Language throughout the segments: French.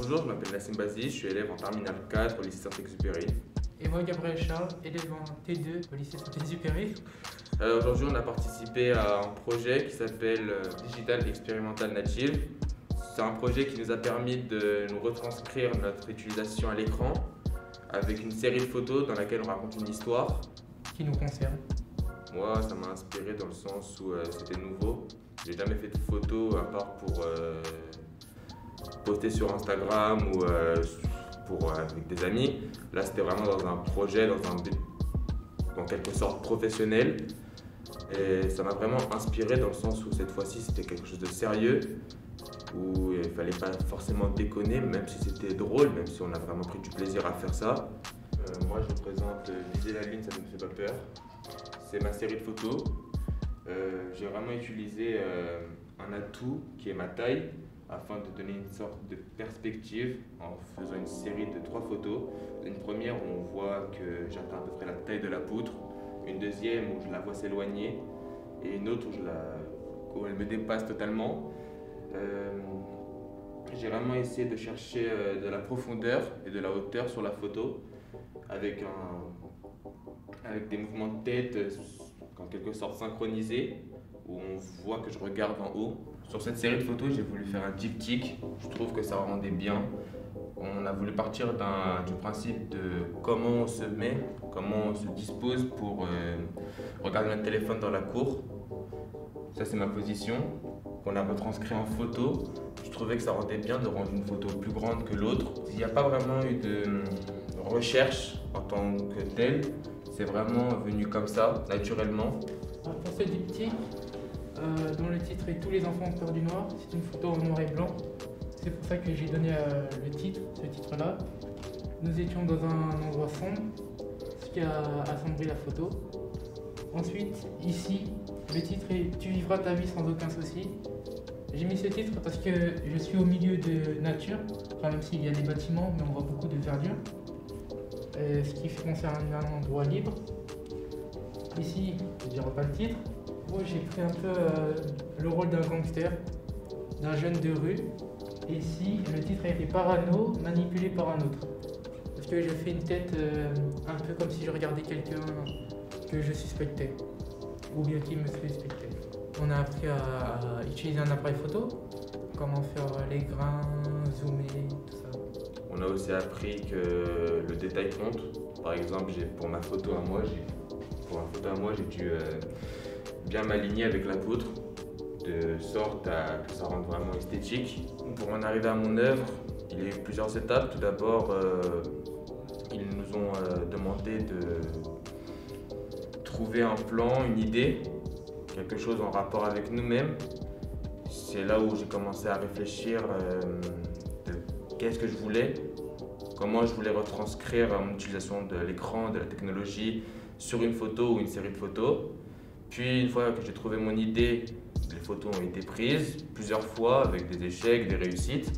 Bonjour, je m'appelle Nassim Bazi, je suis élève en terminale 4 au lycée Saint-Exupéry. Et moi, Gabriel Charles, élève en T2 au lycée Saint-Exupéry. Aujourd'hui, on a participé à un projet qui s'appelle Digital Experimental Native. C'est un projet qui nous a permis de nous retranscrire notre utilisation à l'écran avec une série de photos dans laquelle on raconte une histoire. Qui nous concerne. Moi, ça m'a inspiré dans le sens où c'était nouveau. J'ai jamais fait de photos à part pour poster sur Instagram ou avec des amis. Là, c'était vraiment dans un projet, dans un but en quelque sorte professionnel. Et ça m'a vraiment inspiré dans le sens où cette fois-ci, c'était quelque chose de sérieux, où il ne fallait pas forcément déconner, même si c'était drôle, même si on a vraiment pris du plaisir à faire ça. Moi, je vous présente Viser la ligne, ça ne me fait pas peur. C'est ma série de photos. J'ai vraiment utilisé un atout qui est ma taille afin de donner une sorte de perspective en faisant une série de 3 photos. Une première où on voit que j'atteins à peu près la taille de la poutre, une deuxième où je la vois s'éloigner et une autre où elle me dépasse totalement. J'ai vraiment essayé de chercher de la profondeur et de la hauteur sur la photo avec des mouvements de tête en quelque sorte synchronisés où on voit que je regarde en haut. Sur cette série de photos, j'ai voulu faire un diptyque. Je trouve que ça rendait bien. On a voulu partir du principe de comment on se met, comment on se dispose pour regarder notre téléphone dans la cour. Ça, c'est ma position, qu'on a retranscrit en photo. Je trouvais que ça rendait bien de rendre une photo plus grande que l'autre. Il n'y a pas vraiment eu de recherche en tant que telle. C'est vraiment venu comme ça, naturellement. Alors pour ce diptyque, dont le titre est Tous les enfants ont peur du noir, c'est une photo en noir et blanc. C'est pour ça que j'ai donné ce titre-là. Nous étions dans un endroit sombre, ce qui a assombri la photo. Ensuite, ici, le titre est Tu vivras ta vie sans aucun souci. J'ai mis ce titre parce que je suis au milieu de nature, enfin, même s'il y a des bâtiments, mais on voit beaucoup de verdure. Ce qui fait qu'on c'est un endroit libre. Ici, je ne dirai pas le titre. Moi, j'ai pris un peu le rôle d'un gangster, d'un jeune de rue. Et ici, le titre a été Parano, manipulé par un autre. Parce que je fais une tête un peu comme si je regardais quelqu'un que je suspectais, ou bien qui me suspectait. On a appris à utiliser un appareil photo, comment faire les grains, zoomer, tout ça. On a aussi appris que le détail compte. Par exemple, pour ma photo à moi, j'ai dû bien m'aligner avec la poutre, de sorte à que ça rende vraiment esthétique. Pour en arriver à mon œuvre, il y a eu plusieurs étapes. Tout d'abord, ils nous ont demandé de trouver un plan, une idée, quelque chose en rapport avec nous-mêmes. C'est là où j'ai commencé à réfléchir de qu'est-ce que je voulais, comment je voulais retranscrire mon utilisation de l'écran, de la technologie sur une photo ou une série de photos. Puis une fois que j'ai trouvé mon idée, les photos ont été prises plusieurs fois avec des échecs, des réussites.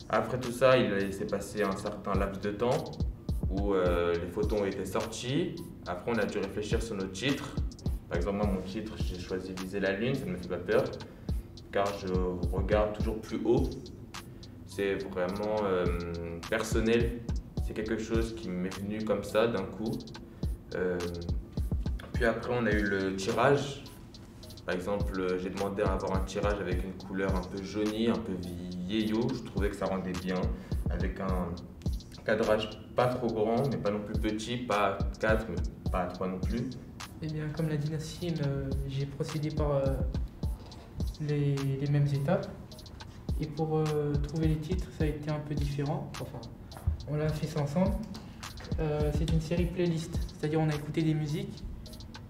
Après tout ça, il s'est passé un certain laps de temps où les photos ont été sorties. Après, on a dû réfléchir sur nos titres. Par exemple, moi, mon titre, j'ai choisi Viser la lune, ça ne me fait pas peur, car je regarde toujours plus haut. C'est vraiment personnel. C'est quelque chose qui m'est venu comme ça d'un coup. Puis après, on a eu le tirage. Par exemple, j'ai demandé à avoir un tirage avec une couleur un peu jaunie, un peu vieillot. Je trouvais que ça rendait bien, avec un cadrage pas trop grand, mais pas non plus petit, pas à 4, mais pas à 3 non plus. Eh bien, comme l'a dit Nassim, j'ai procédé par les mêmes étapes. Et pour trouver les titres, ça a été un peu différent. Enfin, on l'a fait ça ensemble. C'est une série playlist, c'est-à-dire on a écouté des musiques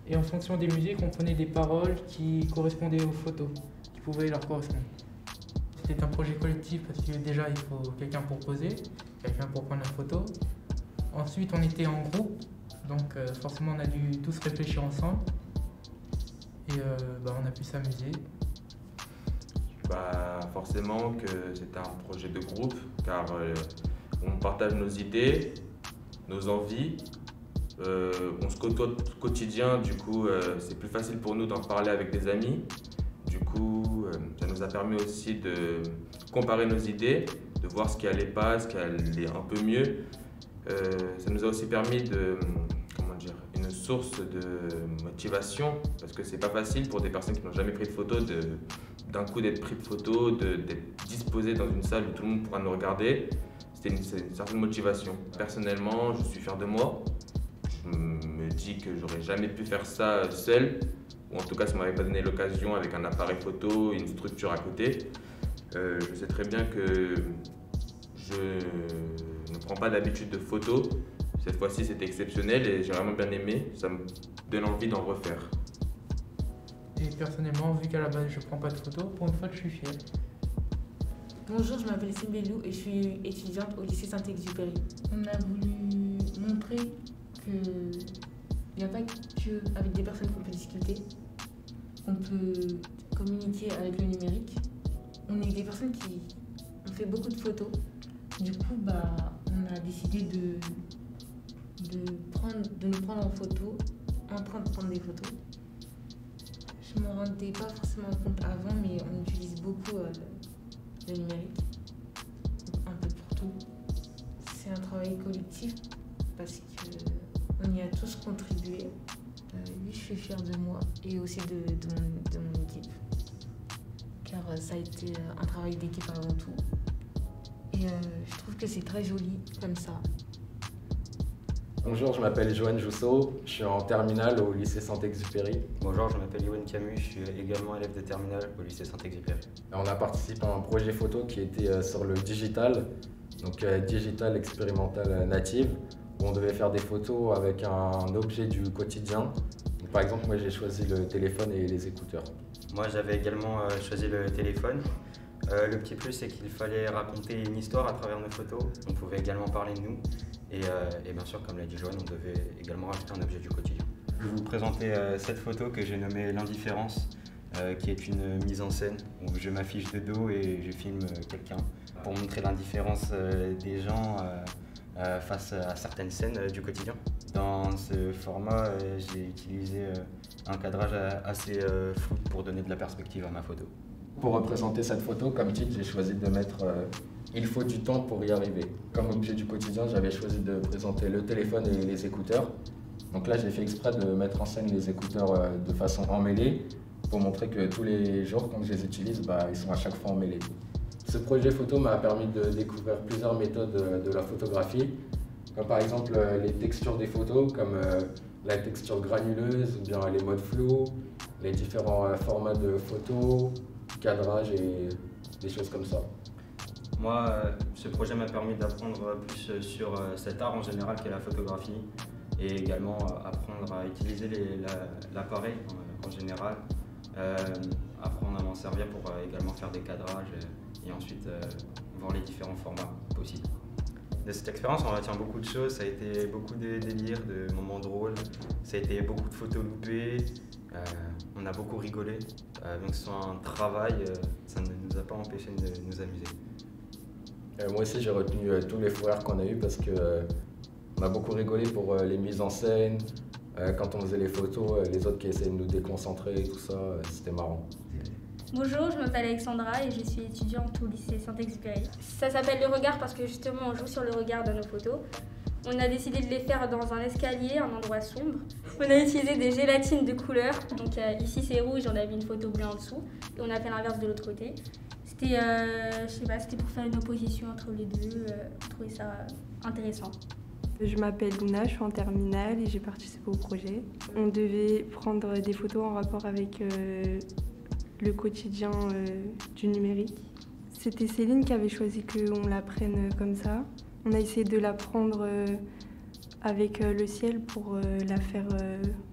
et en fonction des musiques, on prenait des paroles qui correspondaient aux photos, qui pouvaient leur correspondre. C'était un projet collectif parce que déjà il faut quelqu'un pour poser, quelqu'un pour prendre la photo. Ensuite, on était en groupe, donc forcément on a dû tous réfléchir ensemble et on a pu s'amuser. Forcément que c'était un projet de groupe, car on partage nos idées, nos envies. On se côtoie au quotidien, du coup c'est plus facile pour nous d'en parler avec des amis. Du coup, ça nous a permis aussi de comparer nos idées de voir ce qui allait pas, ce qui allait un peu mieux. Ça nous a aussi permis une source de motivation, parce que c'est pas facile pour des personnes qui n'ont jamais pris de photos d'un coup d'être pris de photos, d'être disposé dans une salle où tout le monde pourra nous regarder. C'est une certaine motivation. Personnellement, je suis fier de moi. Je me dis que j'aurais jamais pu faire ça seul, ou en tout cas ça m'avait pas donné l'occasion avec un appareil photo et une structure à côté. Je sais très bien que je ne prends pas d'habitude de photo. Cette fois-ci c'était exceptionnel et j'ai vraiment bien aimé. Ça me donne envie d'en refaire. Et personnellement, vu qu'à la base je prends pas de photos, pour une fois je suis fier. Bonjour, je m'appelle Simbelou et je suis étudiante au lycée Saint-Exupéry. On a voulu montrer qu'il n'y a pas qu'avec des personnes qu'on peut discuter, on peut communiquer avec le numérique. On est des personnes qui ont fait beaucoup de photos. Du coup, on a décidé de nous prendre en photo, en train de prendre des photos. Je ne me rendais pas forcément compte avant, mais on utilise beaucoup le numérique, un peu pour tout. C'est un travail collectif parce qu'on y a tous contribué. Oui, je suis fière de moi et aussi de mon équipe, car ça a été un travail d'équipe avant tout. Et je trouve que c'est très joli comme ça. Bonjour, je m'appelle Johan Jousseau, je suis en terminale au lycée Saint-Exupéry. Bonjour, je m'appelle Yoann Camus, je suis également élève de terminale au lycée Saint-Exupéry. On a participé à un projet photo qui était sur le digital, donc digital expérimental native, où on devait faire des photos avec un objet du quotidien. Donc, par exemple, moi j'ai choisi le téléphone et les écouteurs. Moi j'avais également choisi le téléphone. Le petit plus, c'est qu'il fallait raconter une histoire à travers nos photos. On pouvait également parler de nous. Et bien sûr, comme l'a dit Joanne, on devait également rajouter un objet du quotidien. Je vais vous présenter cette photo que j'ai nommée l'indifférence, qui est une mise en scène où je m'affiche de dos et je filme quelqu'un pour montrer l'indifférence des gens face à certaines scènes du quotidien. Dans ce format, j'ai utilisé un cadrage assez flou pour donner de la perspective à ma photo. Pour représenter cette photo, comme titre, j'ai choisi de mettre il faut du temps pour y arriver. Comme objet du quotidien, j'avais choisi de présenter le téléphone et les écouteurs. Donc là, j'ai fait exprès de mettre en scène les écouteurs de façon emmêlée pour montrer que tous les jours, quand je les utilise, ils sont à chaque fois emmêlés. Ce projet photo m'a permis de découvrir plusieurs méthodes de la photographie, comme par exemple les textures des photos, comme la texture granuleuse, ou bien les modes flous, les différents formats de photos, cadrage et des choses comme ça. Moi, ce projet m'a permis d'apprendre plus sur cet art en général qu'est la photographie et également apprendre à utiliser l'appareil en général, apprendre à m'en servir pour également faire des cadrages et ensuite voir les différents formats possibles. De cette expérience, on retient beaucoup de choses. Ça a été beaucoup de délires, de moments drôles, ça a été beaucoup de photos loupées. On a beaucoup rigolé, donc ce soit un travail, ça ne nous a pas empêché de nous amuser. Moi aussi j'ai retenu tous les fous rires qu'on a eu parce qu'on a beaucoup rigolé pour les mises en scène, quand on faisait les photos, les autres qui essayaient de nous déconcentrer et tout ça, c'était marrant. Bonjour, je m'appelle Alexandra et je suis étudiante au lycée Saint-Exupéry. Ça s'appelle le regard parce que justement on joue sur le regard de nos photos. On a décidé de les faire dans un escalier, un endroit sombre. On a utilisé des gélatines de couleur. Donc ici c'est rouge, on a mis une photo bleue en dessous. Et on a fait l'inverse de l'autre côté. C'était c'était pour faire une opposition entre les deux. Je trouvais ça intéressant. Je m'appelle Luna, je suis en terminale et j'ai participé au projet. On devait prendre des photos en rapport avec le quotidien du numérique. C'était Céline qui avait choisi qu'on la prenne comme ça. On a essayé de la prendre avec le ciel pour la faire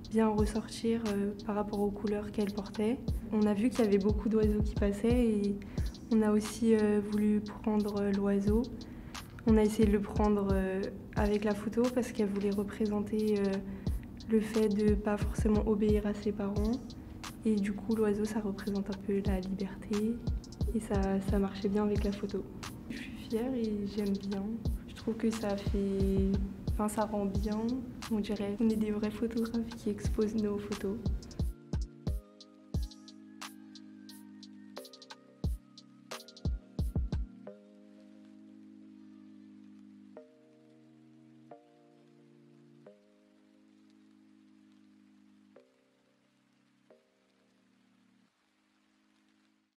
bien ressortir par rapport aux couleurs qu'elle portait. On a vu qu'il y avait beaucoup d'oiseaux qui passaient et on a aussi voulu prendre l'oiseau. On a essayé de le prendre avec la photo parce qu'elle voulait représenter le fait de ne pas forcément obéir à ses parents. Et du coup, l'oiseau, ça représente un peu la liberté et ça marchait bien avec la photo. Je suis fière et j'aime bien. Je trouve que ça rend bien. On dirait qu'on est des vrais photographes qui exposent nos photos.